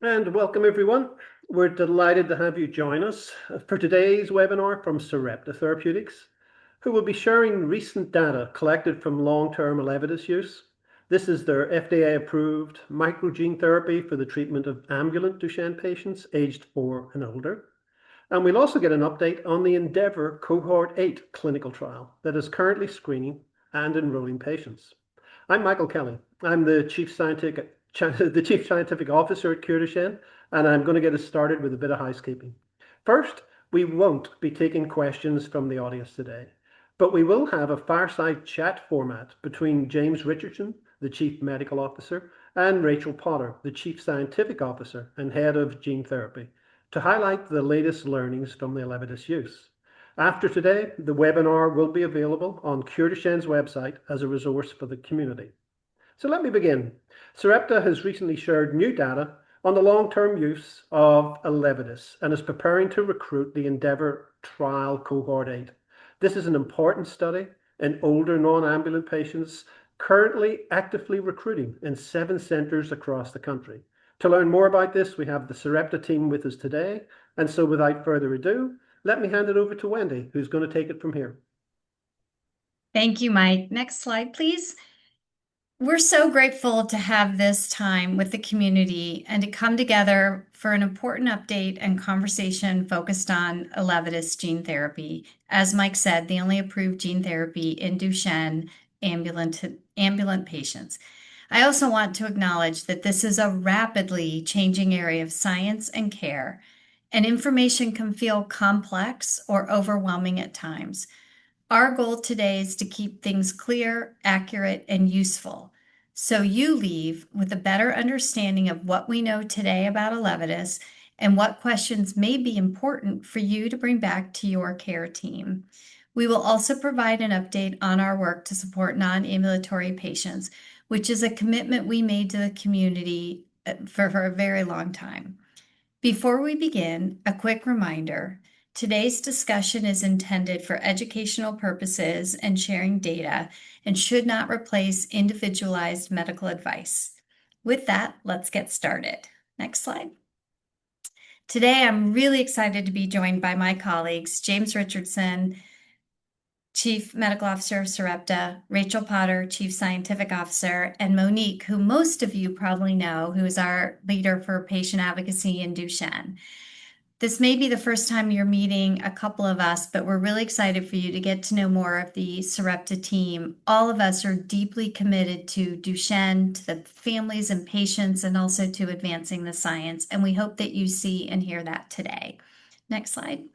And welcome everyone. We're delighted to have you join us for today's webinar from Sarepta Therapeutics, who will be sharing recent data collected from long-term ELEVIDYS use. This is their FDA-approved microgene therapy for the treatment of ambulant Duchenne patients aged 4 and older. And we'll also get an update on the Endeavour Cohort 8 clinical trial that is currently screening and enrolling patients. I'm Michael Kelly. I'm the Chief Scientific Officer at Cure Duchenne, and I'm going to get us started with a bit of housekeeping. First, we won't be taking questions from the audience today, but we will have a fireside chat format between James Richardson, the Chief Medical Officer, and Rachel Potter, the Chief Scientific Officer and Head of Gene Therapy, to highlight the latest learnings from the ELEVIDYS use. After today, the webinar will be available on Cure Duchenne's website as a resource for the community. So let me begin. Sarepta has recently shared new data on the long-term use of ELEVIDYS and is preparing to recruit the Endeavour trial Cohort 8. This is an important study in older non-ambulant patients currently actively recruiting in 7 centers across the country. To learn more about this, we have the Sarepta team with us today. And so without further ado, let me hand it over to Wendy, who's going to take it from here. Thank you, Mike. Next slide, please. We're so grateful to have this time with the community and to come together for an important update and conversation focused on ELEVIDYS gene therapy. As Mike said, the only approved gene therapy in Duchenne ambulant patients. I also want to acknowledge that this is a rapidly changing area of science and care, and information can feel complex or overwhelming at times. Our goal today is to keep things clear, accurate, and useful, so you leave with a better understanding of what we know today about ELEVIDYS and what questions may be important for you to bring back to your care team. We will also provide an update on our work to support non-ambulatory patients, which is a commitment we made to the community for a very long time. Before we begin, a quick reminder. Today's discussion is intended for educational purposes and sharing data and should not replace individualized medical advice. With that, let's get started. Next slide. Today, I'm really excited to be joined by my colleagues, James Richardson, Chief Medical Officer of Sarepta, Rachel Potter, Chief Scientific Officer, and Monique, who most of you probably know, who is our leader for patient advocacy in Duchenne. This may be the first time you're meeting a couple of us, but we're really excited for you to get to know more of the Sarepta team. All of us are deeply committed to Duchenne, to the families and patients, and also to advancing the science. And we hope that you see and hear that today. Next slide.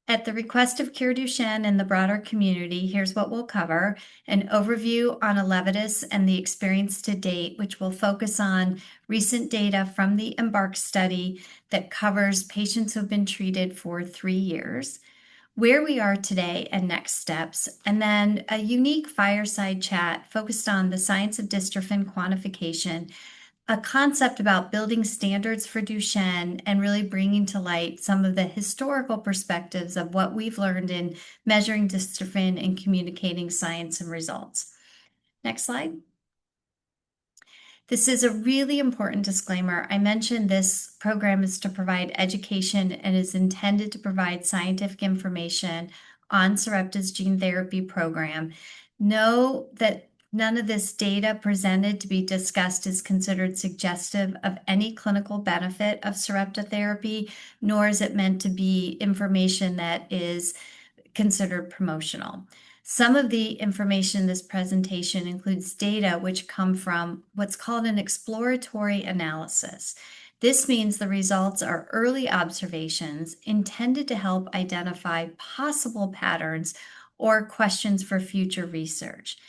At the request of Cure Duchenne and the broader community, here's what we'll cover: an overview on ELEVIDYS and the experience to date, which will focus on recent data from the EMBARK study that covers patients who've been treated for 3 years, where we are today and next steps, and then a unique fireside chat focused on the science of dystrophin quantification, a concept about building standards for Duchenne and really bringing to light some of the historical perspectives of what we've learned in measuring dystrophin and communicating science and results. Next slide. This is a really important disclaimer. I mentioned this program is to provide education and is intended to provide scientific information on Sarepta's gene therapy program. Know that none of this data presented to be discussed is considered suggestive of any clinical benefit of Sarepta therapy, nor is it meant to be information that is considered promotional. Some of the information in this presentation includes data which come from what's called an exploratory analysis. This means the results are early observations intended to help identify possible patterns or questions for future research.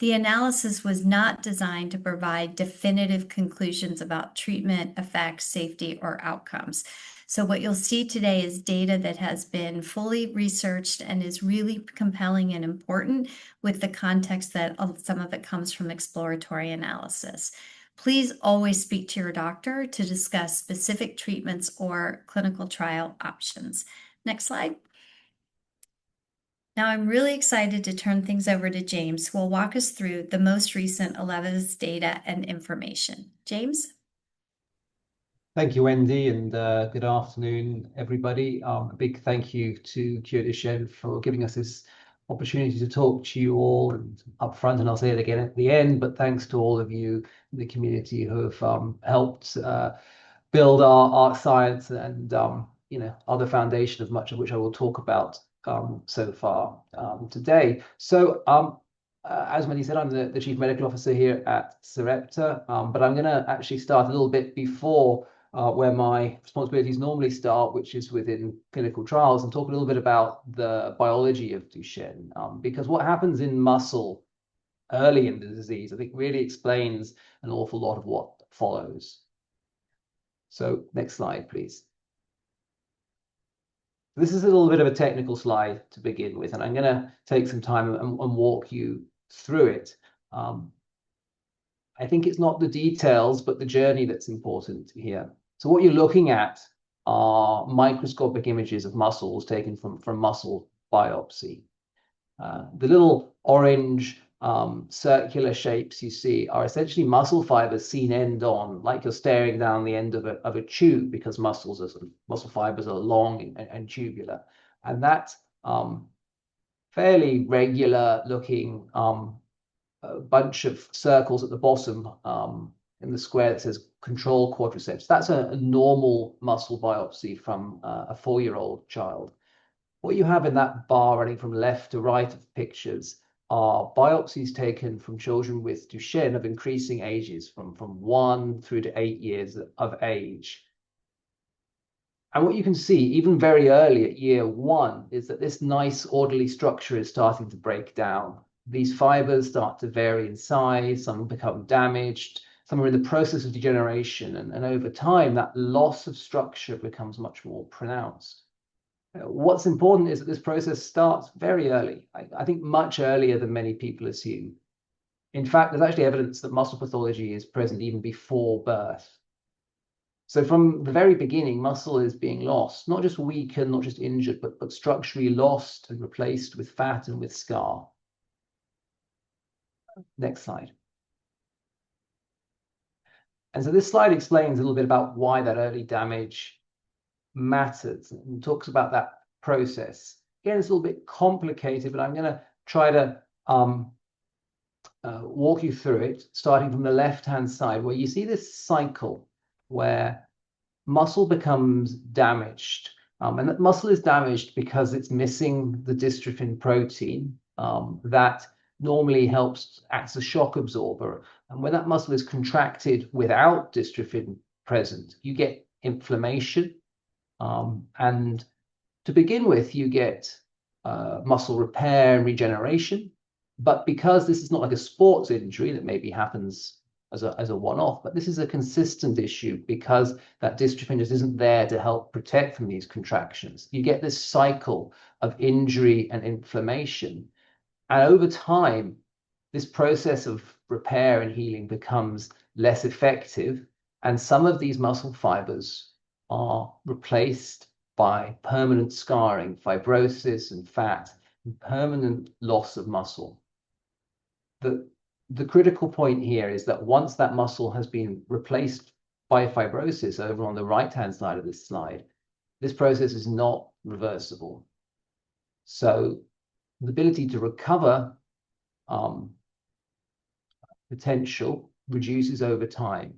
The analysis was not designed to provide definitive conclusions about treatment, effects, safety, or outcomes. So what you'll see today is data that has been fully researched and is really compelling and important with the context that some of it comes from exploratory analysis. Please always speak to your doctor to discuss specific treatments or clinical trial options. Next slide. Now I'm really excited to turn things over to James, who will walk us through the most recent ELEVIDYS data and information. James? Thank you, Wendy, and good afternoon, everybody. A big thank you to Cure Duchenne for giving us this opportunity to talk to you all and up front, and I'll say it again at the end, but thanks to all of you in the community who have helped build our science and are the foundation of much of which I will talk about so far today. So as Wendy said, I'm the Chief Medical Officer here at Sarepta, but I'm going to actually start a little bit before where my responsibilities normally start, which is within clinical trials, and talk a little bit about the biology of Duchenne, because what happens in muscle early in the disease, I think, really explains an awful lot of what follows. So next slide, please. This is a little bit of a technical slide to begin with, and I'm going to take some time and walk you through it. I think it's not the details, but the journey that's important here. So what you're looking at are microscopic images of muscles taken from muscle biopsy. The little orange circular shapes you see are essentially muscle fibers seen end on, like you're staring down the end of a tube, because muscle fibers are long and tubular. And that fairly regular looking a bunch of circles at the bottom in the square that says control quadriceps. That's a normal muscle biopsy from a 4-year-old child. What you have in that bar running from left to right of pictures are biopsies taken from children with Duchenne of increasing ages from 1 through to 8 years of age. And what you can see, even very early at year 1, is that this nice orderly structure is starting to break down. These fibers start to vary in size, some become damaged, some are in the process of degeneration, and over time, that loss of structure becomes much more pronounced. What's important is that this process starts very early, I think much earlier than many people assume. In fact, there's actually evidence that muscle pathology is present even before birth. So from the very beginning, muscle is being lost, not just weakened, not just injured, but structurally lost and replaced with fat and with scar. Next slide. And so this slide explains a little bit about why that early damage matters and talks about that process. Again, it's a little bit complicated, but I'm going to try to walk you through it, starting from the left-hand side, where you see this cycle where muscle becomes damaged. And that muscle is damaged because it's missing the dystrophin protein that normally acts as a shock absorber. And when that muscle is contracted without dystrophin present, you get inflammation. And to begin with, you get muscle repair and regeneration. But because this is not like a sports injury that maybe happens as a one-off, but this is a consistent issue because that dystrophin just isn't there to help protect from these contractions. You get this cycle of injury and inflammation. And over time, this process of repair and healing becomes less effective. And some of these muscle fibers are replaced by permanent scarring, fibrosis and fat, and permanent loss of muscle. The critical point here is that once that muscle has been replaced by fibrosis over on the right-hand side of this slide, this process is not reversible. So the ability to recover potential reduces over time.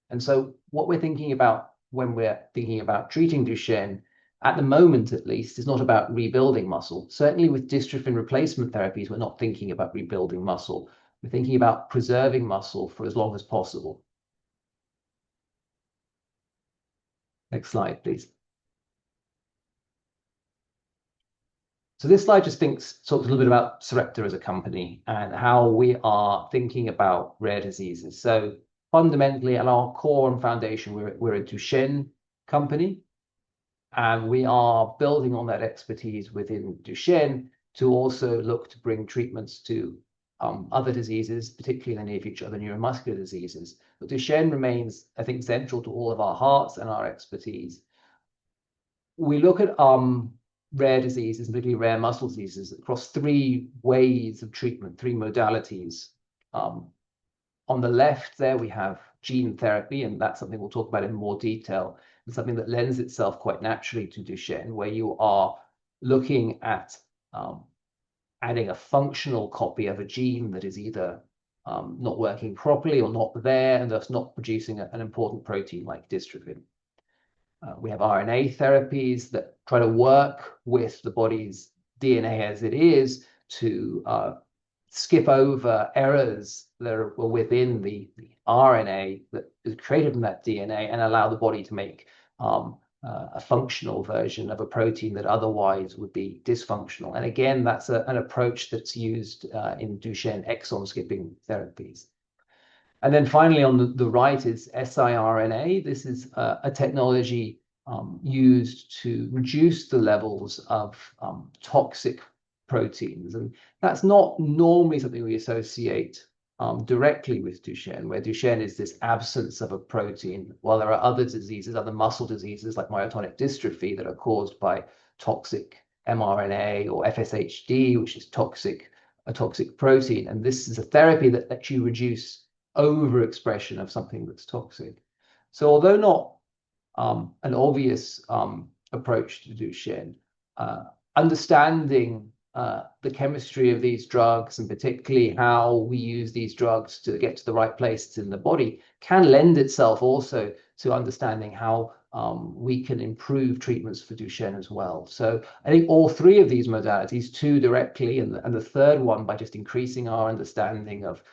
And so what we're thinking about when we're thinking about treating Duchenne, at the moment at least, is not about rebuilding muscle. Certainly with dystrophin replacement therapies, we're not thinking about rebuilding muscle. We're thinking about preserving muscle for as long as possible. Next slide, please. So this slide just talks a little bit about Sarepta as a company and how we are thinking about rare diseases. So fundamentally, at our core and foundation, we're a Duchenne company, and we are building on that expertise within Duchenne to also look to bring treatments to other diseases, particularly in the near future, other neuromuscular diseases. But Duchenne remains, I think, central to all of our hearts and our expertise. We look at rare diseases, particularly rare muscle diseases, across 3 ways of treatment, 3 modalities. On the left there, we have gene therapy, and that's something we'll talk about in more detail, and something that lends itself quite naturally to Duchenne, where you are looking at adding a functional copy of a gene that is either not working properly or not there, and thus not producing an important protein like dystrophin. We have RNA therapies that try to work with the body's DNA as it is to skip over errors that are within the RNA that is created from that DNA and allow the body to make a functional version of a protein that otherwise would be dysfunctional. And again, that's an approach that's used in Duchenne exon skipping therapies. And then finally, on the right is siRNA. This is a technology used to reduce the levels of toxic proteins. And that's not normally something we associate directly with Duchenne, where Duchenne is this absence of a protein, while there are other diseases, other muscle diseases like myotonic dystrophy that are caused by toxic mRNA or FSHD, which is a toxic protein. And this is a therapy that lets you reduce overexpression of something that's toxic. So although not an obvious approach to Duchenne, understanding the chemistry of these drugs, and particularly how we use these drugs to get to the right places in the body, can lend itself also to understanding how we can improve treatments for Duchenne as well. So I think all three of these modalities, two directly, and the third one by just increasing our understanding of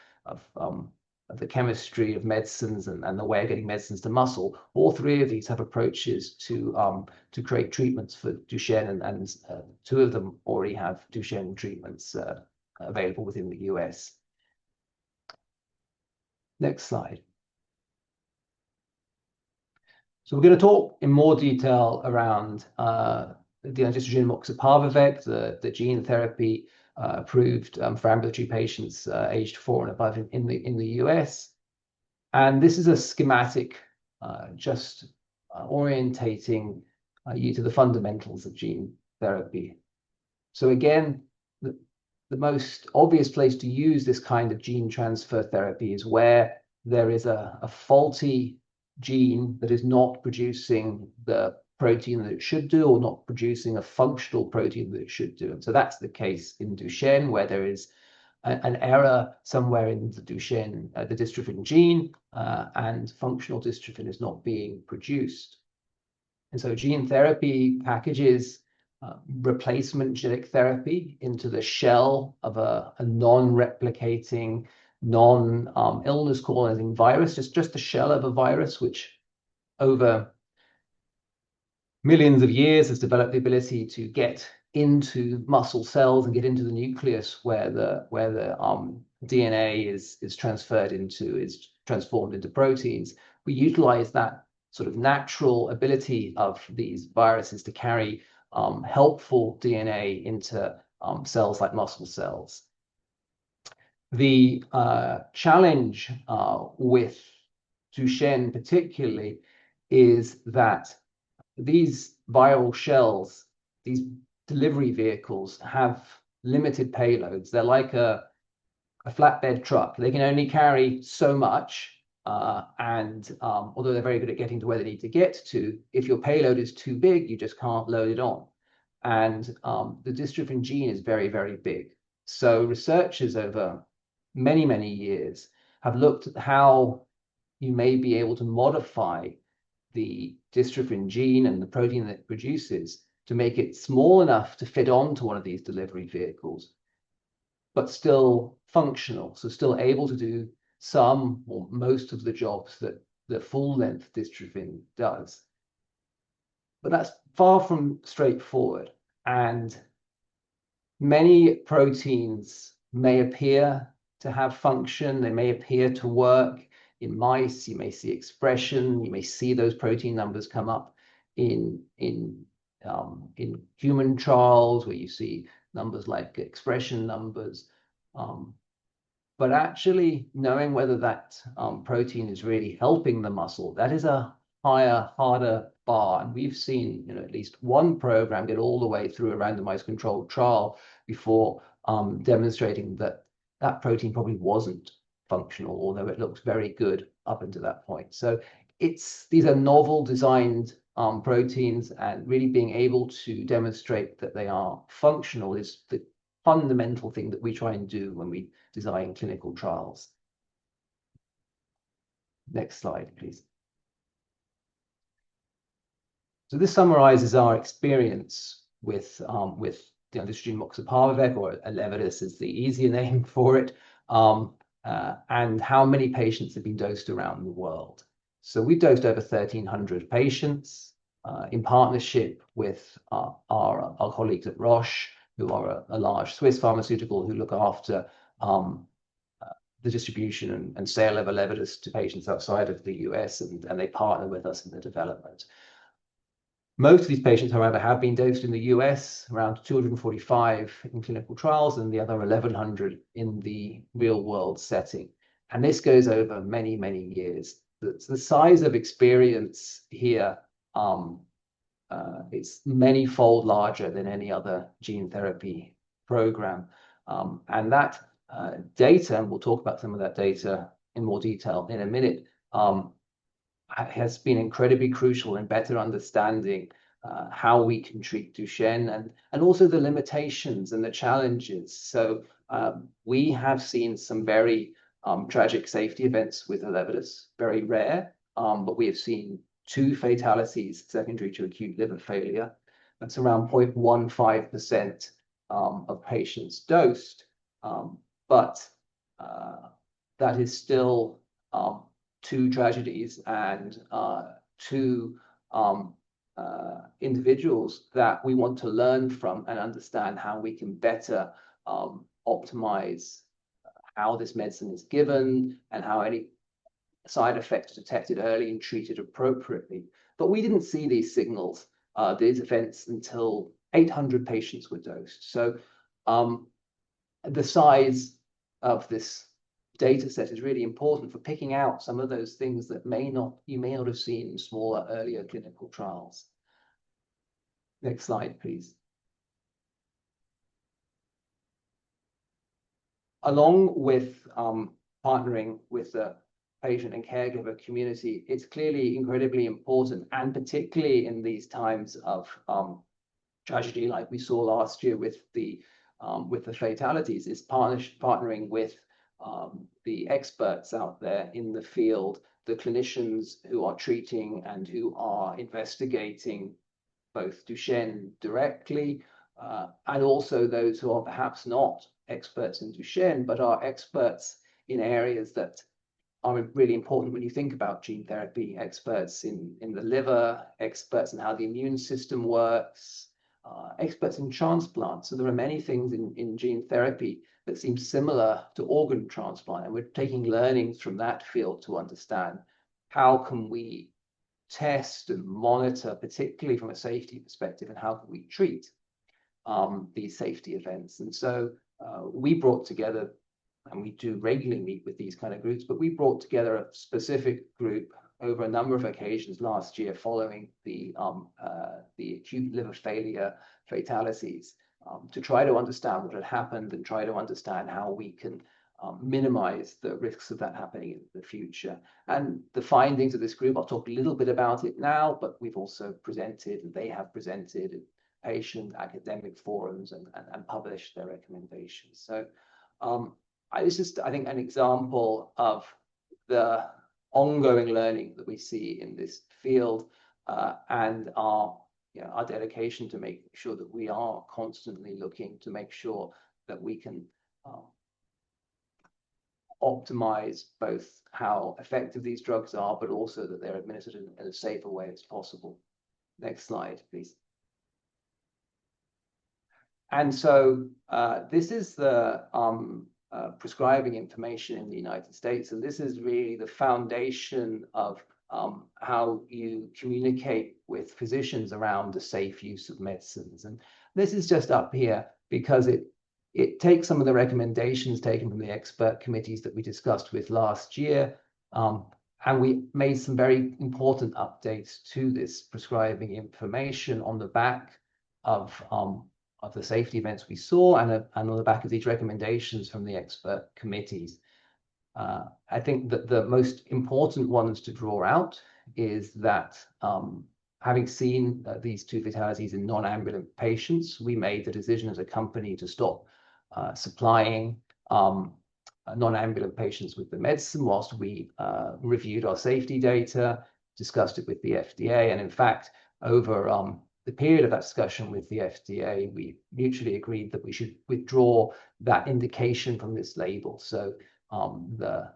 the chemistry of medicines and the way of getting medicines to muscle, all three of these have approaches to create treatments for Duchenne, and two of them already have Duchenne treatments available within the US. Next slide. So we're going to talk in more detail around the androstenedione moxeparvovec, the gene therapy approved for ambulatory patients aged 4 and above in the US. And this is a schematic just orientating you to the fundamentals of gene therapy. So again, the most obvious place to use this kind of gene transfer therapy is where there is a faulty gene that is not producing the protein that it should do, or not producing a functional protein that it should do. And so that's the case in Duchenne, where there is an error somewhere in the Duchenne, the dystrophin gene, and functional dystrophin is not being produced. And so gene therapy packages replacement genetic therapy into the shell of a non-replicating, non-illness causing virus, just the shell of a virus, which over millions of years has developed the ability to get into muscle cells and get into the nucleus where the DNA is transferred into, is transformed into proteins. We utilize that sort of natural ability of these viruses to carry helpful DNA into cells like muscle cells. The challenge with Duchenne particularly is that these viral shells, these delivery vehicles, have limited payloads. They're like a flatbed truck. They can only carry so much, and although they're very good at getting to where they need to get to, if your payload is too big, you just can't load it on. And the dystrophin gene is very, very big. So researchers over many, many years have looked at how you may be able to modify the dystrophin gene and the protein that it produces to make it small enough to fit onto one of these delivery vehicles, but still functional, so still able to do some or most of the jobs that the full-length dystrophin does. But that's far from straightforward, and many proteins may appear to have function, they may appear to work. In mice, you may see expression, you may see those protein numbers come up in human trials where you see numbers like expression numbers. But actually knowing whether that protein is really helping the muscle, that is a higher, harder bar. And we've seen at least one program get all the way through a randomized controlled trial before demonstrating that that protein probably wasn't functional, although it looks very good up until that point. So these are novel designed proteins, and really being able to demonstrate that they are functional is the fundamental thing that we try and do when we design clinical trials. Next slide, please. So this summarizes our experience with this gene moxeparvovec, or ELEVIDYS is the easier name for it, and how many patients have been dosed around the world. So we've dosed over 1,300 patients in partnership with our colleagues at Roche, who are a large Swiss pharmaceutical who look after the distribution and sale of ELEVIDYS to patients outside of the US, and they partner with us in the development. Most of these patients, however, have been dosed in the US, around 245 in clinical trials, and the other 1,100 in the real-world setting. And this goes over many, many years. The size of experience here is many-fold larger than any other gene therapy program. And that data, and we'll talk about some of that data in more detail in a minute, has been incredibly crucial in better understanding how we can treat Duchenne, and also the limitations and the challenges. So we have seen some very tragic safety events with ELEVIDYS, very rare, but we have seen 2 fatalities secondary to acute liver failure. That's around 0.15% of patients dosed, but that is still 2 tragedies and 2 individuals that we want to learn from and understand how we can better optimize how this medicine is given and how any side effects detected early and treated appropriately. But we didn't see these signals, these events, until 800 patients were dosed. So the size of this data set is really important for picking out some of those things that you may not have seen in smaller, earlier clinical trials. Next slide, please. Along with partnering with the patient and caregiver community, it's clearly incredibly important, and particularly in these times of tragedy like we saw last year with the fatalities, is partnering with the experts out there in the field, the clinicians who are treating and who are investigating both Duchenne directly, and also those who are perhaps not experts in Duchenne, but are experts in areas that are really important when you think about gene therapy, experts in the liver, experts in how the immune system works, experts in transplant. So there are many things in gene therapy that seem similar to organ transplant, and we're taking learnings from that field to understand how can we test and monitor, particularly from a safety perspective, and how can we treat these safety events. And so we brought together, and we do regularly meet with these kind of groups, but we brought together a specific group over a number of occasions last year following the acute liver failure fatalities, to try to understand what had happened and try to understand how we can minimize the risks of that happening in the future. And the findings of this group, I'll talk a little bit about it now, but we've also presented, and they have presented in patient academic forums and published their recommendations. So it's just, I think, an example of the ongoing learning that we see in this field, and our dedication to make sure that we are constantly looking to make sure that we can optimize both how effective these drugs are, but also that they're administered in as safe a way as possible. Next slide, please. And so this is the prescribing information in the United States, and this is really the foundation of how you communicate with physicians around the safe use of medicines. And this is just up here because it takes some of the recommendations taken from the expert committees that we discussed with last year, and we made some very important updates to this prescribing information on the back of the safety events we saw, and on the back of these recommendations from the expert committees. I think that the most important ones to draw out is that having seen these 2 fatalities in non-ambulant patients, we made the decision as a company to stop supplying non-ambulant patients with the medicine whilst we reviewed our safety data, discussed it with the FDA, and in fact, over the period of that discussion with the FDA, we mutually agreed that we should withdraw that indication from this label. So the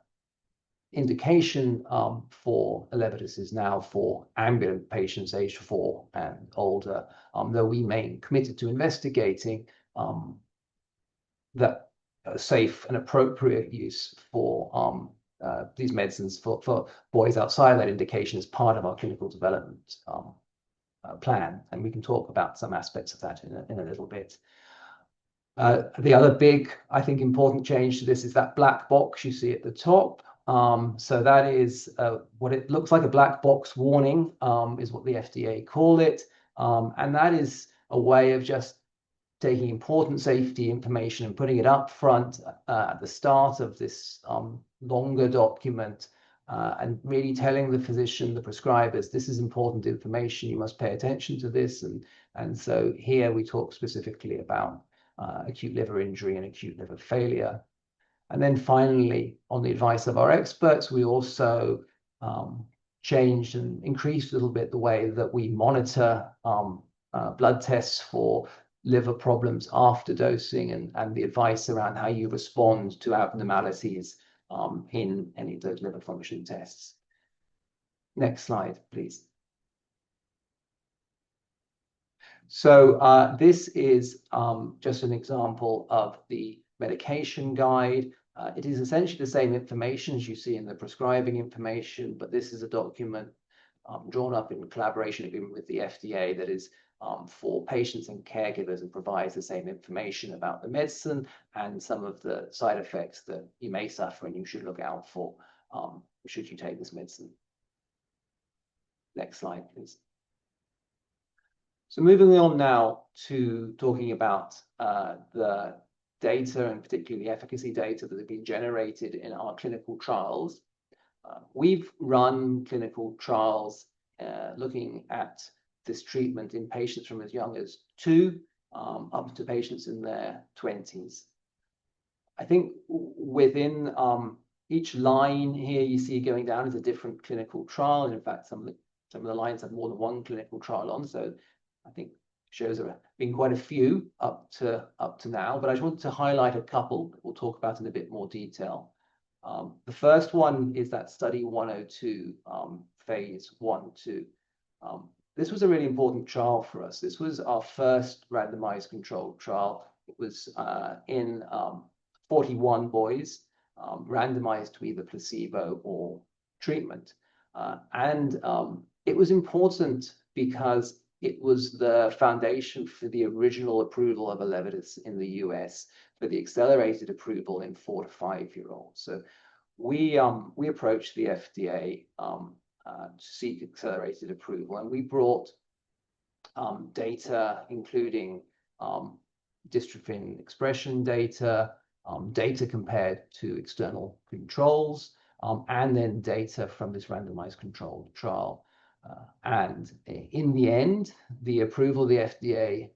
indication for ELEVIDYS is now for ambulant patients aged 4 and older, though we remain committed to investigating that safe and appropriate use for these medicines for boys outside that indication as part of our clinical development plan. And we can talk about some aspects of that in a little bit. The other big, I think, important change to this is that black box you see at the top. So that is what it looks like, a black box warning is what the FDA call it. And that is a way of just taking important safety information and putting it up front at the start of this longer document and really telling the physician, the prescribers, this is important information, you must pay attention to this. And so here we talk specifically about acute liver injury and acute liver failure. And then finally, on the advice of our experts, we also changed and increased a little bit the way that we monitor blood tests for liver problems after dosing and the advice around how you respond to abnormalities in any of those liver function tests. Next slide, please. So this is just an example of the medication guide. It is essentially the same information as you see in the prescribing information, but this is a document drawn up in collaboration agreement with the FDA that is for patients and caregivers and provides the same information about the medicine and some of the side effects that you may suffer and you should look out for should you take this medicine. Next slide, please. So moving on now to talking about the data and particularly the efficacy data that have been generated in our clinical trials. We've run clinical trials looking at this treatment in patients from as young as 2 up to patients in their 20s. I think within each line here you see going down is a different clinical trial. And in fact, some of the lines have more than 1 clinical trial on. So I think shows there have been quite a few up to now, but I just wanted to highlight a couple that we'll talk about in a bit more detail. The first one is that study 102, phase 1/2. This was a really important trial for us. This was our first randomized controlled trial. It was in 41 boys, randomized to either placebo or treatment. And it was important because it was the foundation for the original approval of ELEVIDYS in the US for the accelerated approval in 4 to 5-year-olds. So we approached the FDA to seek accelerated approval, and we brought data including dystrophin expression data, data compared to external controls, and then data from this randomized controlled trial. And in the end, the approval the FDA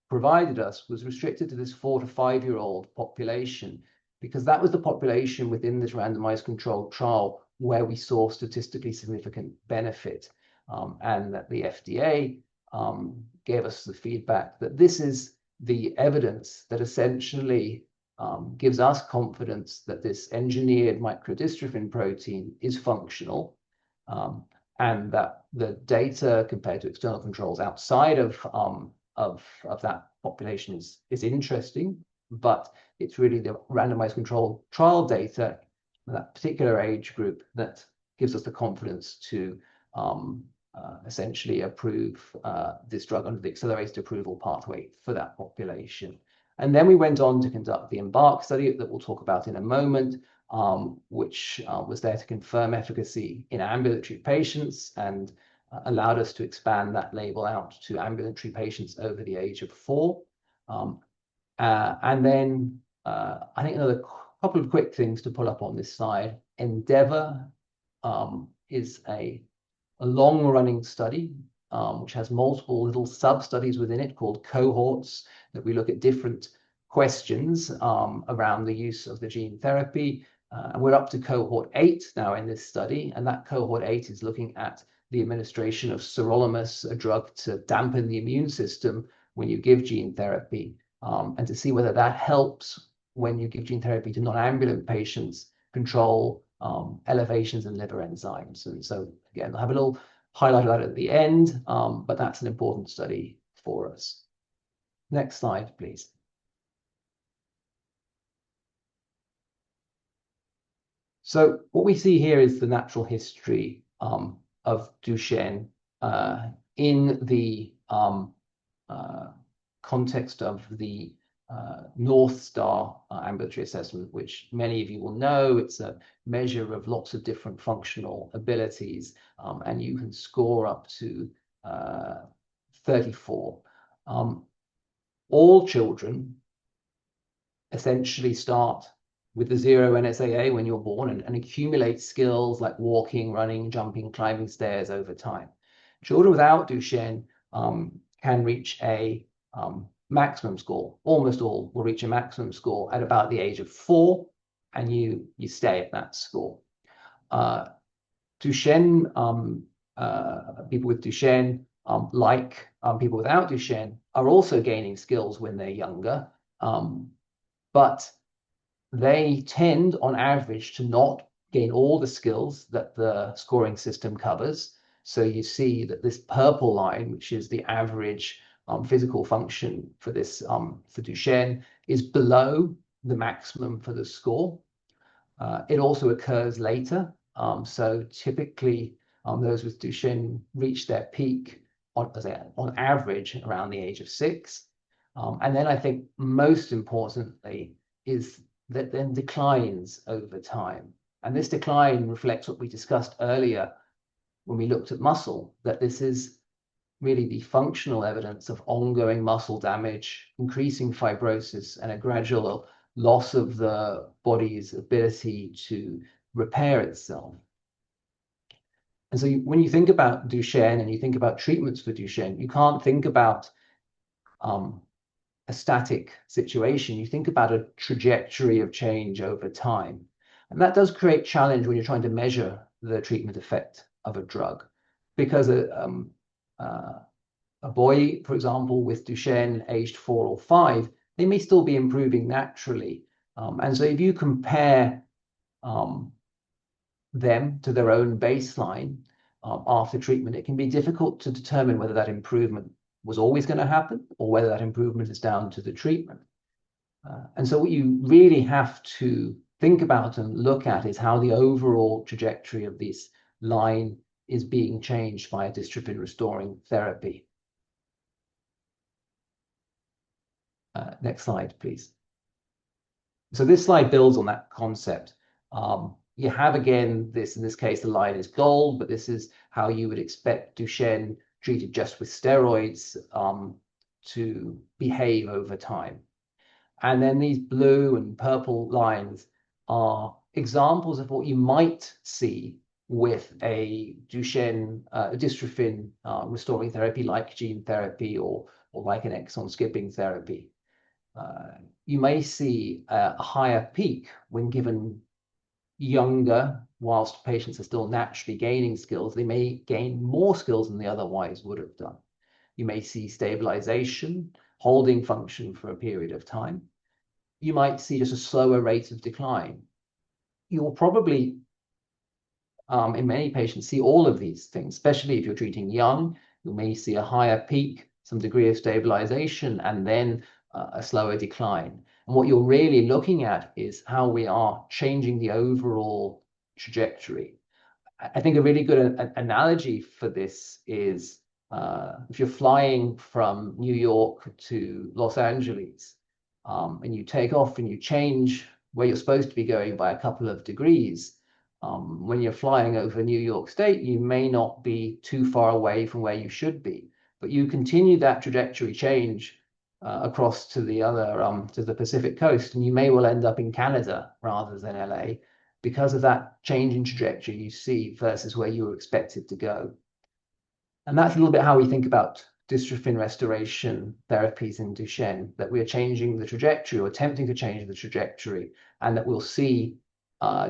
provided us was restricted to this 4 to 5-year-old population, because that was the population within this randomized controlled trial where we saw statistically significant benefit. And that the FDA gave us the feedback that this is the evidence that essentially gives us confidence that this engineered microdystrophin protein is functional, and that the data compared to external controls outside of that population is interesting, but it's really the randomized controlled trial data in that particular age group that gives us the confidence to essentially approve this drug under the accelerated approval pathway for that population. And then we went on to conduct the EMBARK study that we'll talk about in a moment, which was there to confirm efficacy in ambulatory patients and allowed us to expand that label out to ambulatory patients over the age of 4. And then I think another couple of quick things to pull up on this slide. Endeavour is a long-running study which has multiple little sub-studies within it called cohorts, that we look at different questions around the use of the gene therapy. And we're up to cohort 8 now in this study, and that cohort 8 is looking at the administration of sirolimus, a drug to dampen the immune system when you give gene therapy, and to see whether that helps when you give gene therapy to non-ambulant patients control elevations in liver enzymes. And so again, I'll have a little highlight of that at the end, but that's an important study for us. Next slide, please. So what we see here is the natural history of Duchenne in the context of the North Star ambulatory assessment, which many of you will know. It's a measure of lots of different functional abilities, and you can score up to 34. All children essentially start with the 0 NSAA when you're born and accumulate skills like walking, running, jumping, climbing stairs over time. Children without Duchenne can reach a maximum score. Almost all will reach a maximum score at about the age of 4, and you stay at that score. Duchenne, people with Duchenne, like people without Duchenne, are also gaining skills when they're younger, but they tend, on average, to not gain all the skills that the scoring system covers. So you see that this purple line, which is the average physical function for this for Duchenne, is below the maximum for the score. It also occurs later. So typically, those with Duchenne reach their peak on average around the age of 6. And then I think most importantly is that then declines over time. And this decline reflects what we discussed earlier when we looked at muscle, that this is really the functional evidence of ongoing muscle damage, increasing fibrosis, and a gradual loss of the body's ability to repair itself. And so when you think about Duchenne and you think about treatments for Duchenne, you can't think about a static situation. You think about a trajectory of change over time. And that does create challenge when you're trying to measure the treatment effect of a drug, because a boy, for example, with Duchenne aged 4 or 5, they may still be improving naturally. And so if you compare them to their own baseline after treatment, it can be difficult to determine whether that improvement was always going to happen or whether that improvement is down to the treatment. And so what you really have to think about and look at is how the overall trajectory of this line is being changed by a dystrophin restoring therapy. Next slide, please. So this slide builds on that concept. You have, again, in this case, the line is gold, but this is how you would expect Duchenne treated just with steroids to behave over time. And then these blue and purple lines are examples of what you might see with a Duchenne dystrophin restoring therapy like gene therapy or like an exon skipping therapy. You may see a higher peak when given younger, whilst patients are still naturally gaining skills. They may gain more skills than they otherwise would have done. You may see stabilization, holding function for a period of time. You might see just a slower rate of decline. You will probably, in many patients, see all of these things, especially if you're treating young. You may see a higher peak, some degree of stabilization, and then a slower decline. And what you're really looking at is how we are changing the overall trajectory. I think a really good analogy for this is if you're flying from New York to Los Angeles, and you take off and you change where you're supposed to be going by a couple of degrees, when you're flying over New York State, you may not be too far away from where you should be, but you continue that trajectory change across to the other to the Pacific coast, and you may well end up in Canada rather than LA because of that change in trajectory you see versus where you were expected to go. And that's a little bit how we think about dystrophin restoration therapies in Duchenne, that we are changing the trajectory or attempting to change the trajectory, and that we'll see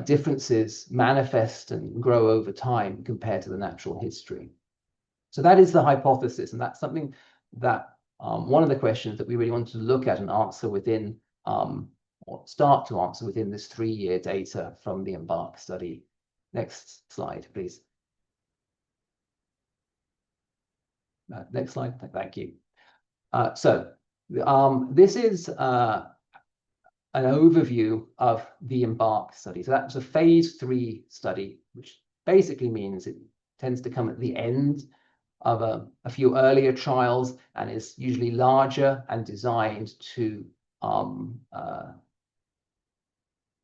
differences manifest and grow over time compared to the natural history. So that is the hypothesis, and that's something that one of the questions that we really wanted to look at and answer within, or start to answer within this 3-year data from the EMBARK study. Next slide, please. Next slide, thank you. This is an overview of the EMBARK study. So that's a phase 3 study, which basically means it tends to come at the end of a few earlier trials and is usually larger and designed to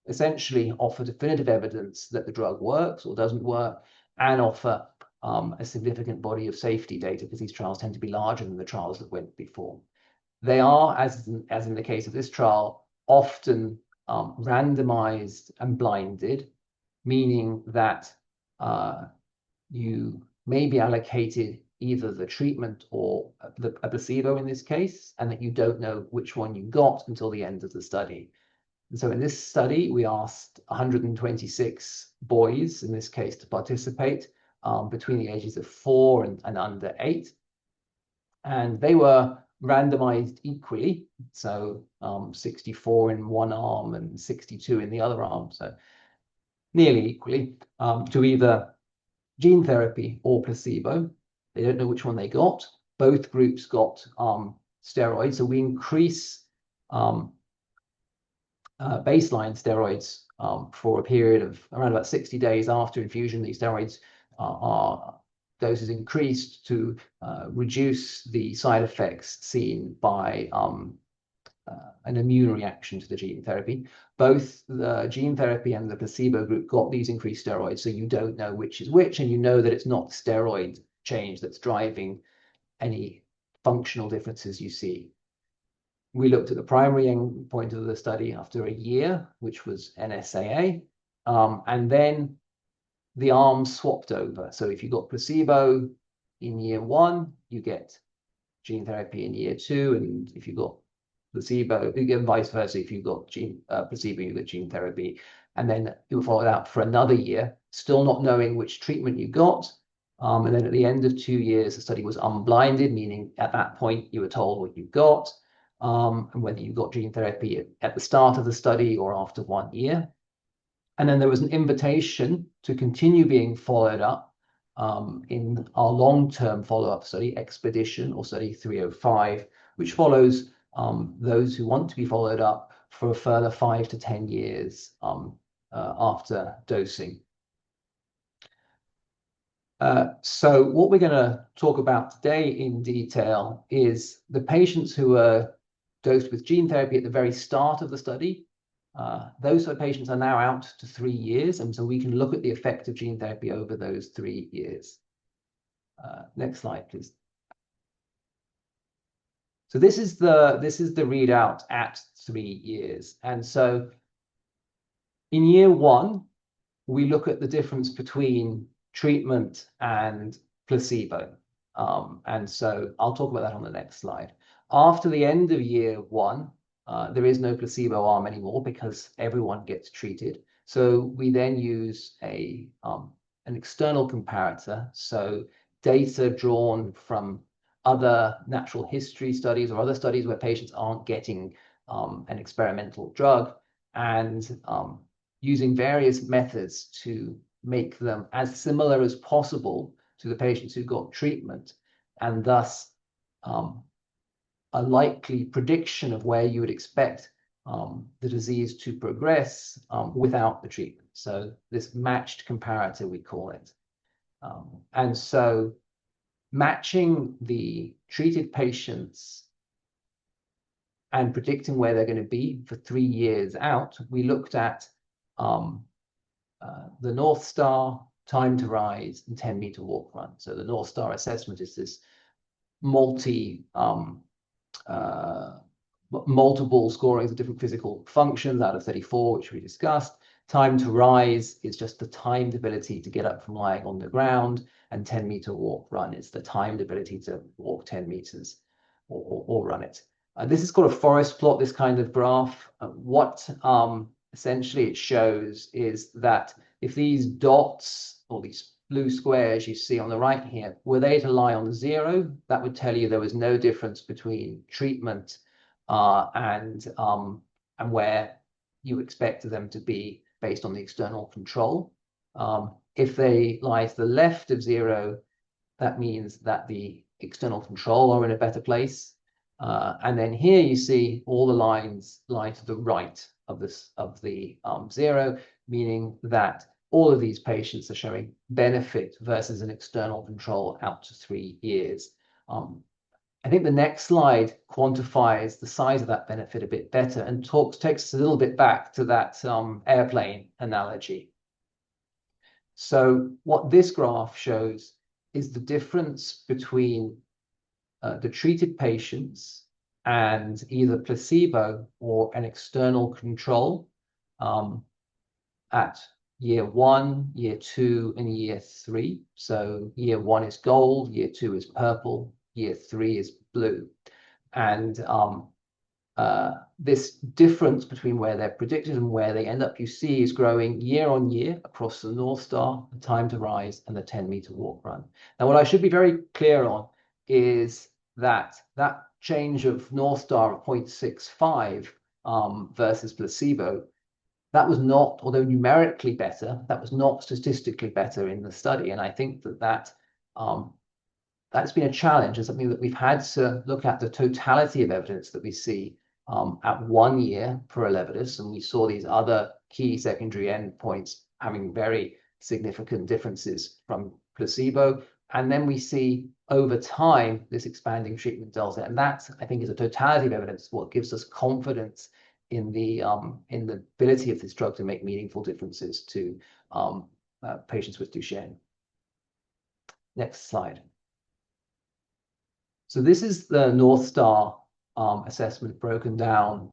essentially offer definitive evidence that the drug works or doesn't work, and offer a significant body of safety data, because these trials tend to be larger than the trials that went before. They are, as in the case of this trial, often randomized and blinded, meaning that you may be allocated either the treatment or a placebo in this case, and that you don't know which one you got until the end of the study. And so in this study, we asked 126 boys, in this case, to participate between the ages of 4 and under 8. And they were randomized equally, so 64 in one arm and 62 in the other arm, so nearly equally, to either gene therapy or placebo. They don't know which one they got. Both groups got steroids, so we increase baseline steroids for a period of around about 60 days after infusion. These steroids are doses increased to reduce the side effects seen by an immune reaction to the gene therapy. Both the gene therapy and the placebo group got these increased steroids, so you don't know which is which, and you know that it's not steroid change that's driving any functional differences you see. We looked at the primary endpoint of the study after a year, which was NSAA, and then the arms swapped over. So if you got placebo in year 1, you get gene therapy in year 2, and if you got placebo, you get vice versa. If you got placebo, you get gene therapy, and then you were followed out for another year, still not knowing which treatment you got. And then at the end of 2 years, the study was unblinded, meaning at that point you were told what you got, and whether you got gene therapy at the start of the study or after 1 year. And then there was an invitation to continue being followed up in our long-term follow-up study, Expedition, or Study 305, which follows those who want to be followed up for a further 5 to 10 years after dosing. So what we're going to talk about today in detail is the patients who were dosed with gene therapy at the very start of the study. Those patients are now out to 3 years, and so we can look at the effect of gene therapy over those 3 years. Next slide, please. So this is the readout at 3 years, and so in year 1, we look at the difference between treatment and placebo, and so I'll talk about that on the next slide. After the end of year 1, there is no placebo arm anymore because everyone gets treated. So we then use an external comparator, so data drawn from other natural history studies or other studies where patients aren't getting an experimental drug, and using various methods to make them as similar as possible to the patients who got treatment, and thus a likely prediction of where you would expect the disease to progress without the treatment. So this matched comparator, we call it. And so matching the treated patients and predicting where they're going to be for 3 years out, we looked at the North Star, time to rise, and 10-meter walk run. So the North Star assessment is this multi multiple scorings of different physical functions out of 34, which we discussed. Time to rise is just the timed ability to get up from lying on the ground, and 10-meter walk run is the timed ability to walk 10 meters or run it. This is called a forest plot, this kind of graph. What essentially it shows is that if these dots or these blue squares you see on the right here, were they to lie on 0, that would tell you there was no difference between treatment and where you expect them to be based on the external control. If they lie to the left of 0, that means that the external control are in a better place. And then here you see all the lines lie to the right of the 0, meaning that all of these patients are showing benefit versus an external control out to 3 years. I think the next slide quantifies the size of that benefit a bit better and takes us a little bit back to that airplane analogy. So what this graph shows is the difference between the treated patients and either placebo or an external control at year 1, year 2, and year 3. So year 1 is gold, year 2 is purple, year 3 is blue. And this difference between where they're predicted and where they end up, you see, is growing year on year across the North Star, the time to rise, and the 10-meter walk run. Now, what I should be very clear on is that that change of North Star of 0.65 versus placebo, that was not, although numerically better, that was not statistically better in the study. And I think that that's been a challenge and something that we've had to look at the totality of evidence that we see at 1 year for ELEVIDYS, and we saw these other key secondary endpoints having very significant differences from placebo. And then we see over time this expanding treatment delta, and that, I think, is a totality of evidence what gives us confidence in the ability of this drug to make meaningful differences to patients with Duchenne. Next slide. So this is the North Star assessment broken down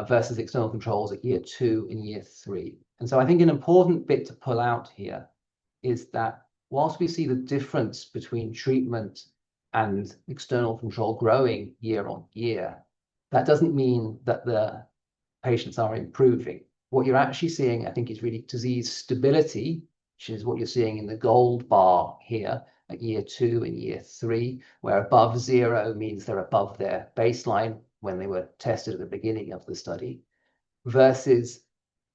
versus external controls at year 2 and year 3. And so I think an important bit to pull out here is that whilst we see the difference between treatment and external control growing year on year, that doesn't mean that the patients are improving. What you're actually seeing, I think, is really disease stability, which is what you're seeing in the gold bar here at year 2 and year 3, where above 0 means they're above their baseline when they were tested at the beginning of the study, versus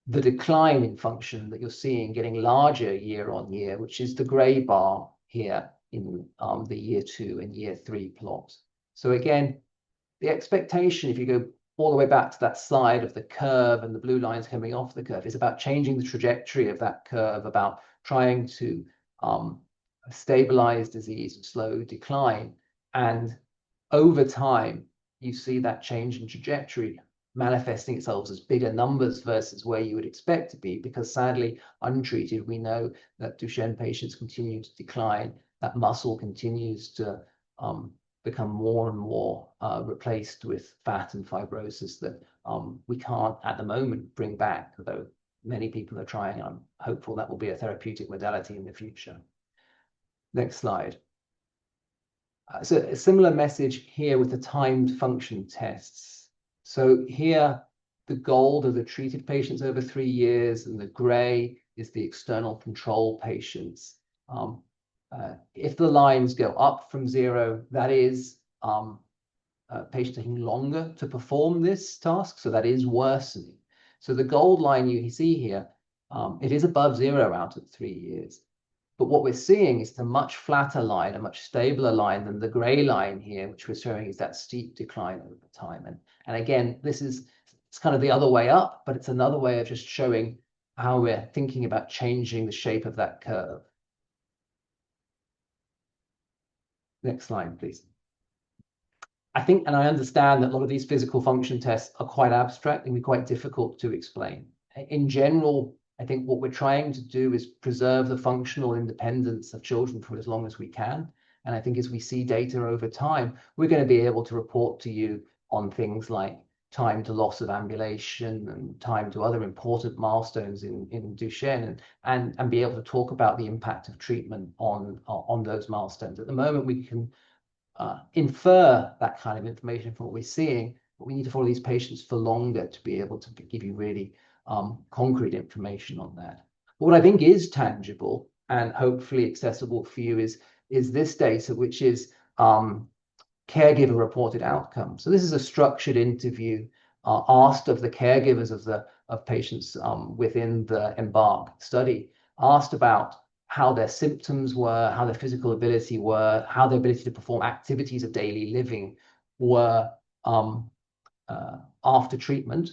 the decline in function that you're seeing getting larger year on year, which is the gray bar here in the year 2 and year 3 plot. So again, the expectation, if you go all the way back to that slide of the curve and the blue lines coming off the curve, is about changing the trajectory of that curve, about trying to stabilize disease and slow decline. And over time, you see that change in trajectory manifesting itself as bigger numbers versus where you would expect to be, because sadly, untreated, we know that Duchenne patients continue to decline, that muscle continues to become more and more replaced with fat and fibrosis that we can't at the moment bring back, although many people are trying. I'm hopeful that will be a therapeutic modality in the future. Next slide. So a similar message here with the timed function tests. So here, the gold are the treated patients over 3 years, and the gray is the external control patients. If the lines go up from 0, that is patients taking longer to perform this task, so that is worsening. So the gold line you see here, it is above 0 out at 3 years. But what we're seeing is a much flatter line, a much stabler line than the gray line here, which we're showing is that steep decline over time. And again, it's kind of the other way up, but it's another way of just showing how we're thinking about changing the shape of that curve. Next slide, please. I think, and I understand that a lot of these physical function tests are quite abstract and quite difficult to explain. In general, I think what we're trying to do is preserve the functional independence of children for as long as we can. And I think as we see data over time, we're going to be able to report to you on things like time to loss of ambulation and time to other important milestones in Duchenne, and be able to talk about the impact of treatment on those milestones. At the moment, we can infer that kind of information from what we're seeing, but we need to follow these patients for longer to be able to give you really concrete information on that. But what I think is tangible and hopefully accessible for you is this data, which is caregiver reported outcomes. So this is a structured interview asked of the caregivers of patients within the EMBARK study, asked about how their symptoms were, how their physical ability were, how their ability to perform activities of daily living were after treatment,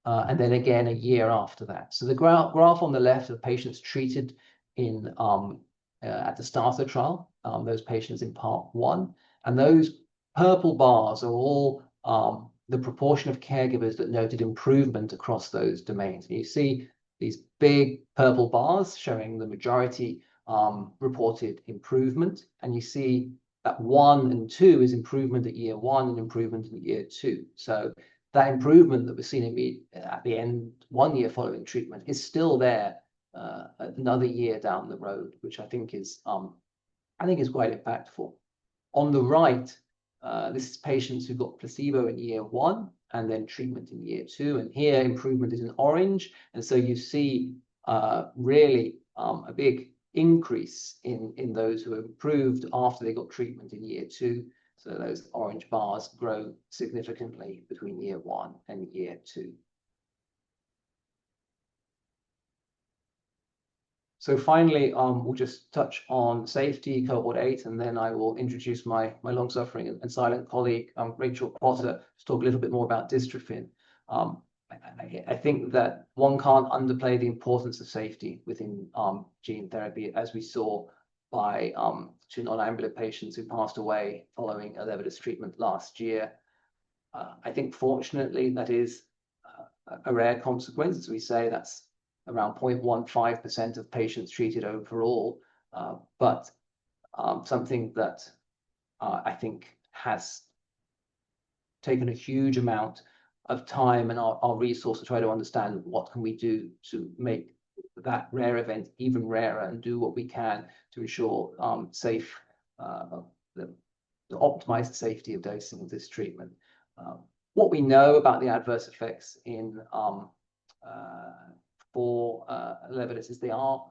and then again a year after that. So the graph on the left of patients treated in at the start of the trial, those patients in part 1, and those purple bars are all the proportion of caregivers that noted improvement across those domains. And you see these big purple bars showing the majority reported improvement, and you see that 1 and 2 is improvement at year 1 and improvement in year 2. So that improvement that was seen at the end, 1 year following treatment, is still there another year down the road, which I think is quite impactful. On the right, this is patients who got placebo in year 1 and then treatment in year 2, and here improvement is in orange, and so you see really a big increase in those who improved after they got treatment in year 2. So those orange bars grow significantly between year 1 and year 2. So finally, we'll just touch on safety, cohort 8, and then I will introduce my long-suffering and silent colleague, Rachel Potter, to talk a little bit more about dystrophin. I think that one can't underplay the importance of safety within gene therapy, as we saw by 2 non-ambulant patients who passed away following ELEVIDYS treatment last year. I think, fortunately, that is a rare consequence. As we say, that's around 0.15% of patients treated overall, but something that I think has taken a huge amount of time and our resource to try to understand what can we do to make that rare event even rarer, and do what we can to ensure to optimize the safety of dosing of this treatment. What we know about the adverse effects for ELEVIDYS is they are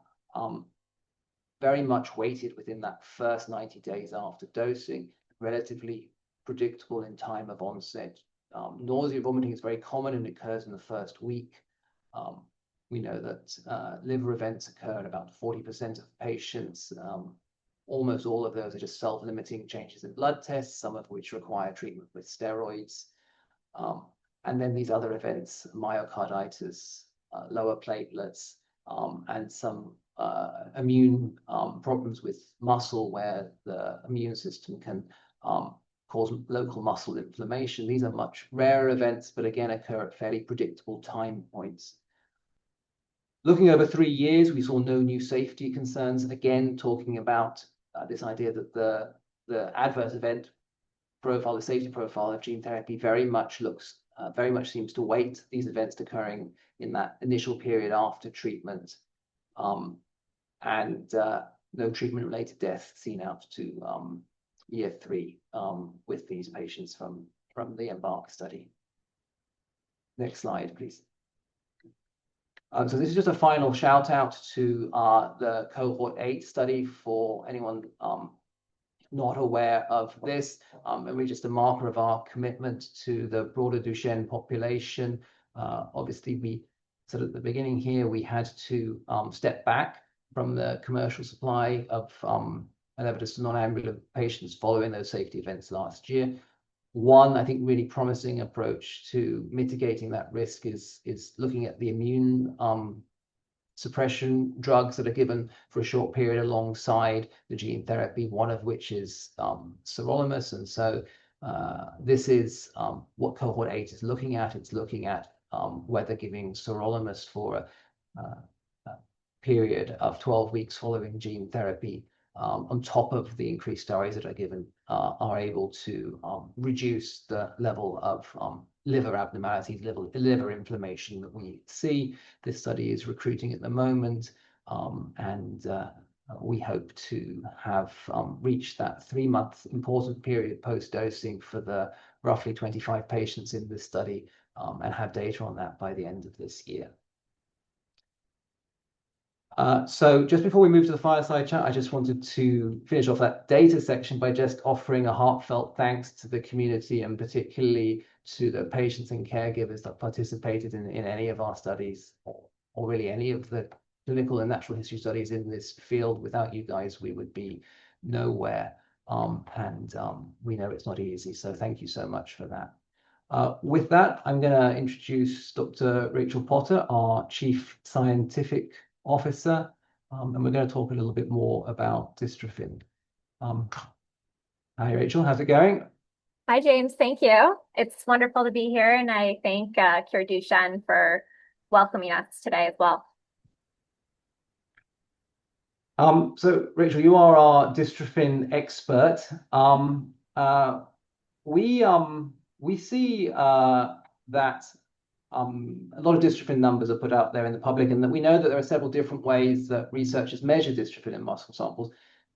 very much weighted within that first 90 days after dosing, relatively predictable in time of onset. Nausea and vomiting is very common and occurs in the first week. We know that liver events occur in about 40% of patients. Almost all of those are just self-limiting changes in blood tests, some of which require treatment with steroids. And then these other events, myocarditis, lower platelets, and some immune problems with muscle, where the immune system can cause local muscle inflammation. These are much rarer events, but again occur at fairly predictable time points. Looking over 3 years, we saw no new safety concerns, again talking about this idea that the adverse event profile, the safety profile of gene therapy very much seems to weight these events occurring in that initial period after treatment, and no treatment-related deaths seen out to year 3 with these patients from the EMBARK study. Next slide, please. So this is just a final shout out to the Cohort 8 study for anyone not aware of this, and really just a marker of our commitment to the broader Duchenne population. Obviously, we said at the beginning here we had to step back from the commercial supply of ELEVIDYS to non-ambulant patients following those safety events last year. One, I think, really promising approach to mitigating that risk is looking at the immune suppression drugs that are given for a short period alongside the gene therapy, one of which is sirolimus. And so this is what Cohort 8 is looking at. It's looking at whether giving sirolimus for a period of 12 weeks following gene therapy on top of the increased steroids that are given, are able to reduce the level of liver abnormalities, liver inflammation that we see. This study is recruiting at the moment, and we hope to have reached that 3-month important period post-dosing for the roughly 25 patients in this study, and have data on that by the end of this year. So just before we move to the fireside chat, I just wanted to finish off that data section by just offering a heartfelt thanks to the community, and particularly to the patients and caregivers that participated in any of our studies, or really any of the clinical and natural history studies in this field. Without you guys, we would be nowhere. And we know it's not easy, so thank you so much for that. With that, I'm going to introduce Dr. Rachel Potter, our Chief Scientific Officer, and we're going to talk a little bit more about dystrophin. Hi, Rachel. How's it going? Hi, James. Thank you. It's wonderful to be here, and I thank Cure Duchenne for welcoming us today as well. So, Rachel, you are our dystrophin expert. We see that a lot of dystrophin numbers are put out there in the public, and that we know that there are several different ways that researchers measure dystrophin in muscle samples.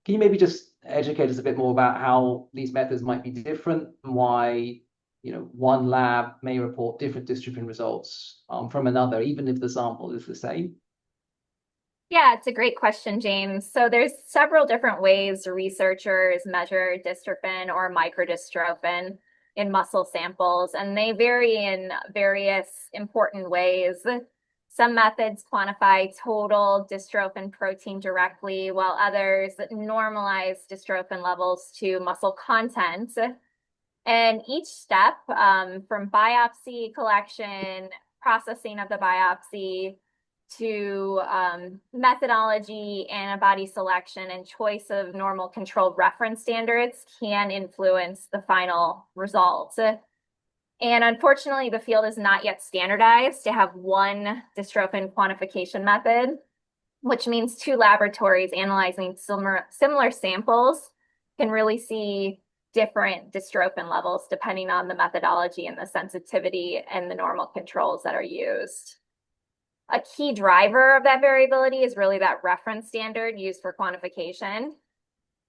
Can you maybe just educate us a bit more about how these methods might be different, and why, one lab may report different dystrophin results from another, even if the sample is the same? Yeah, it's a great question, James. So there's several different ways researchers measure dystrophin or microdystrophin in muscle samples, and they vary in various important ways. Some methods quantify total dystrophin protein directly, while others normalize dystrophin levels to muscle content. And each step, from biopsy collection, processing of the biopsy, to methodology, antibody selection, and choice of normal controlled reference standards, can influence the final results. And unfortunately, the field is not yet standardized to have one dystrophin quantification method, which means 2 laboratories analyzing similar samples can really see different dystrophin levels depending on the methodology and the sensitivity and the normal controls that are used. A key driver of that variability is really that reference standard used for quantification.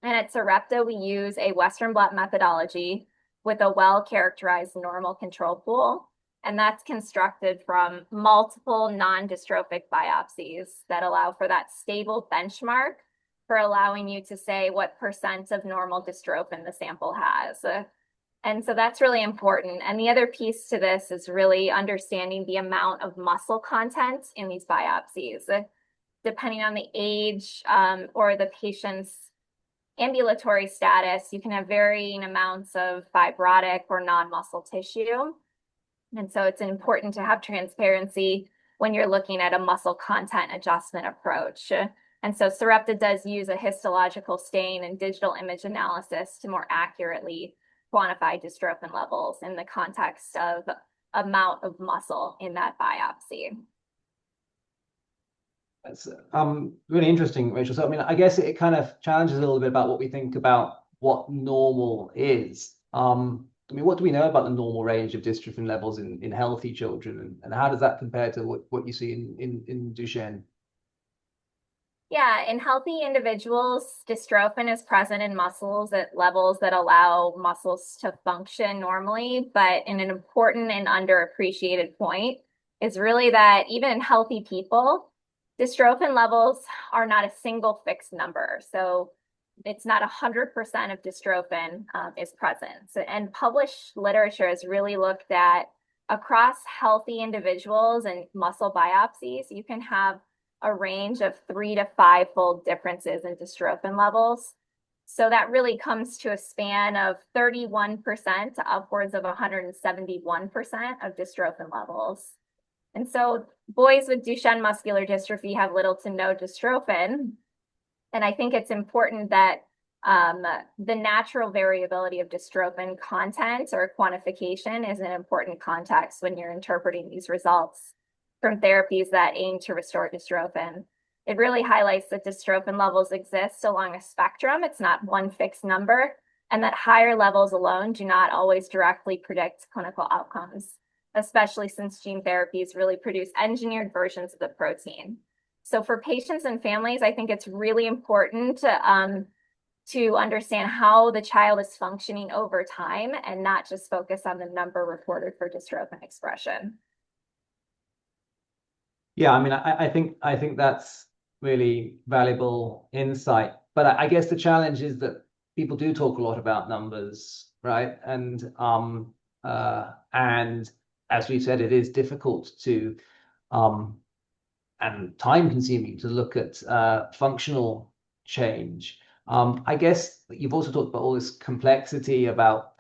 And at Sarepta, we use a Western blot methodology with a well-characterized normal control pool. And that's constructed from multiple non-dystrophic biopsies that allow for that stable benchmark for allowing you to say what % of normal dystrophin the sample has. And so that's really important. And the other piece to this is really understanding the amount of muscle content in these biopsies. Depending on the age or the patient's ambulatory status, you can have varying amounts of fibrotic or non-muscle tissue. And so it's important to have transparency when you're looking at a muscle content adjustment approach. And so Sarepta does use a histological stain and digital image analysis to more accurately quantify dystrophin levels in the context of amount of muscle in that biopsy. That's really interesting, Rachel. So, I mean, I guess it kind of challenges a little bit about what we think about what normal is. I mean, what do we know about the normal range of dystrophin levels in healthy children, and how does that compare to what you see in Duchenne? Yeah, in healthy individuals, dystrophin is present in muscles at levels that allow muscles to function normally. But an important and underappreciated point is really that even in healthy people, dystrophin levels are not a single fixed number. So it's not 100% of dystrophin is present. And published literature has really looked at across healthy individuals and muscle biopsies, you can have a range of 3 to 5-fold differences in dystrophin levels. So that really comes to a span of 31% to upwards of 171% of dystrophin levels. And so boys with Duchenne muscular dystrophy have little to no dystrophin. And I think it's important that the natural variability of dystrophin content or quantification is an important context when you're interpreting these results from therapies that aim to restore dystrophin. it really highlights that dystrophin levels exist along a spectrum. It's not one fixed number, and that higher levels alone do not always directly predict clinical outcomes, especially since gene therapies really produce engineered versions of the protein. So for patients and families, I think it's really important to understand how the child is functioning over time and not just focus on the number reported for dystrophin expression. Yeah, I mean, I think that's really valuable insight. But I guess the challenge is that people do talk a lot about numbers, right? And as we said, it is difficult to and time consuming to look at functional change. I guess you've also talked about all this complexity about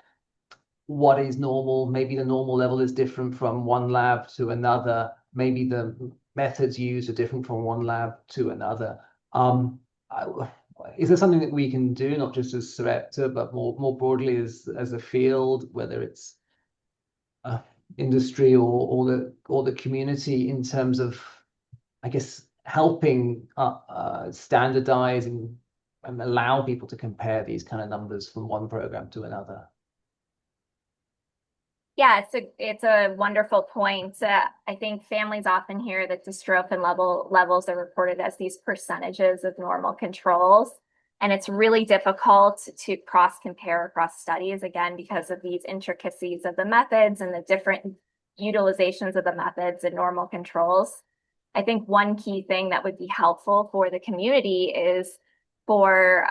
what is normal. Maybe the normal level is different from one lab to another. Maybe the methods used are different from one lab to another. Is there something that we can do, not just as Sarepta, but more broadly as a field, whether it's industry or the community, in terms of, I guess, helping standardize and allow people to compare these kind of numbers from one program to another? Yeah, it's a wonderful point. I think families often hear that dystrophin levels are reported as these percentages of normal controls, and it's really difficult to cross-compare across studies, again, because of these intricacies of the methods and the different utilizations of the methods and normal controls. I think one key thing that would be helpful for the community is for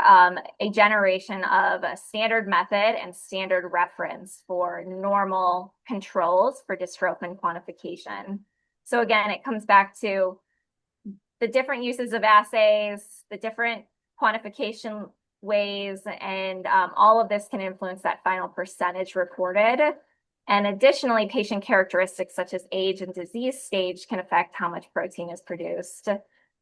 a generation of a standard method and standard reference for normal controls for dystrophin quantification. So again, it comes back to the different uses of assays, the different quantification ways, and all of this can influence that final percentage reported. And additionally, patient characteristics such as age and disease stage can affect how much protein is produced.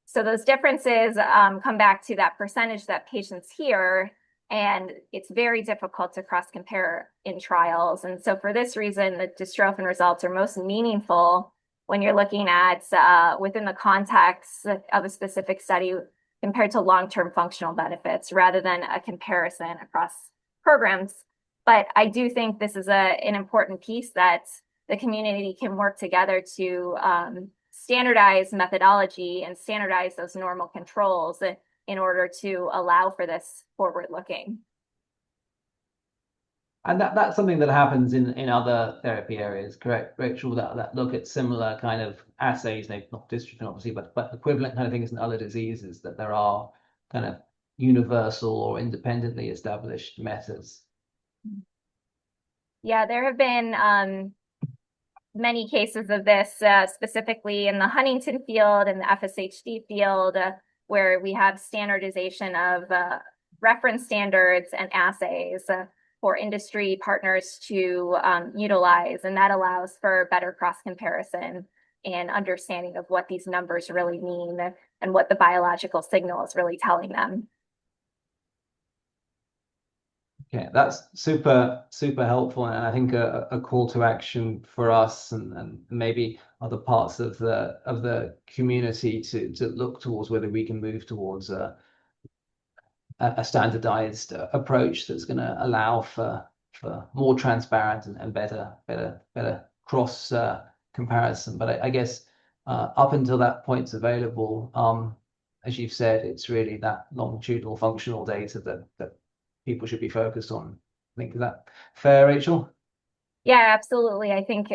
So those differences come back to that percentage that patients hear, and it's very difficult to cross-compare in trials. And so for this reason, the dystrophin results are most meaningful when you're looking at within the context of a specific study compared to long-term functional benefits, rather than a comparison across programs. But I do think this is an important piece that the community can work together to standardize methodology and standardize those normal controls in order to allow for this forward looking. And that's something that happens in other therapy areas, correct, Rachel? That look at similar kind of assays, not dystrophin obviously, but equivalent kind of things in other diseases, that there are kind of universal or independently established methods. Yeah, there have been many cases of this, specifically in the Huntington field and the FSHD field, where we have standardization of reference standards and assays for industry partners to utilize, and that allows for better cross-comparison and understanding of what these numbers really mean and what the biological signal is really telling them. Okay, that's super helpful, and I think a call to action for us and maybe other parts of the community to look towards whether we can move towards a standardized approach that's going to allow for more transparent and better cross comparison. But I guess up until that point's available, as you've said, it's really that longitudinal functional data that people should be focused on. I think, is that fair, Rachel? Yeah, absolutely. I think,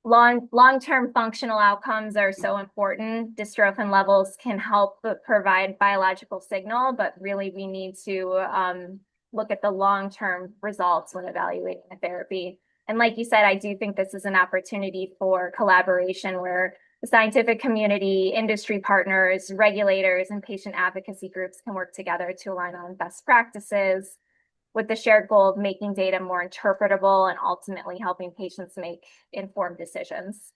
long-term functional outcomes are so important. Dystrophin levels can help provide biological signal, but really we need to look at the long-term results when evaluating a therapy. And like you said, I do think this is an opportunity for collaboration where the scientific community, industry partners, regulators, and patient advocacy groups can work together to align on best practices with the shared goal of making data more interpretable and ultimately helping patients make informed decisions.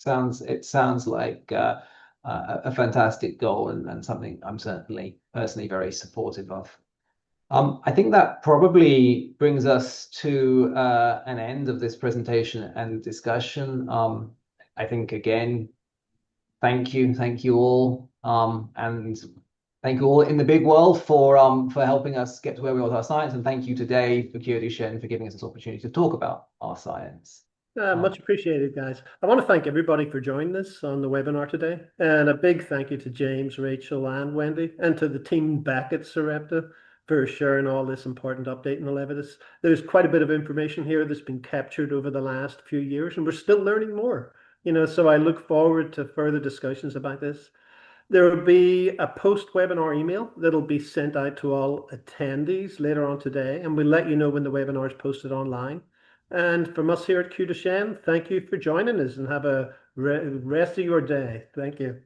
It sounds like a fantastic goal and something I'm certainly personally very supportive of. I think that probably brings us to an end of this presentation and discussion. I think, again, Thank you all, and thank you all in the big world for helping us get to where we are with our science, and thank you today for Kyoto Shen for giving us this opportunity to talk about our science. Much appreciated, guys. I want to thank everybody for joining us on the webinar today, and a big thank you to James, Rachel, and Wendy, and to the team back at Sarepta for sharing all this important update in ELEVIDYS. There's quite a bit of information here that's been captured over the last few years, and we're still learning more. So I look forward to further discussions about this. There will be a post-webinar email that'll be sent out to all attendees later on today, and we'll let you know when the webinar is posted online. And from us here at Kyoto Shen, thank you for joining us and have a rest of your day. Thank you.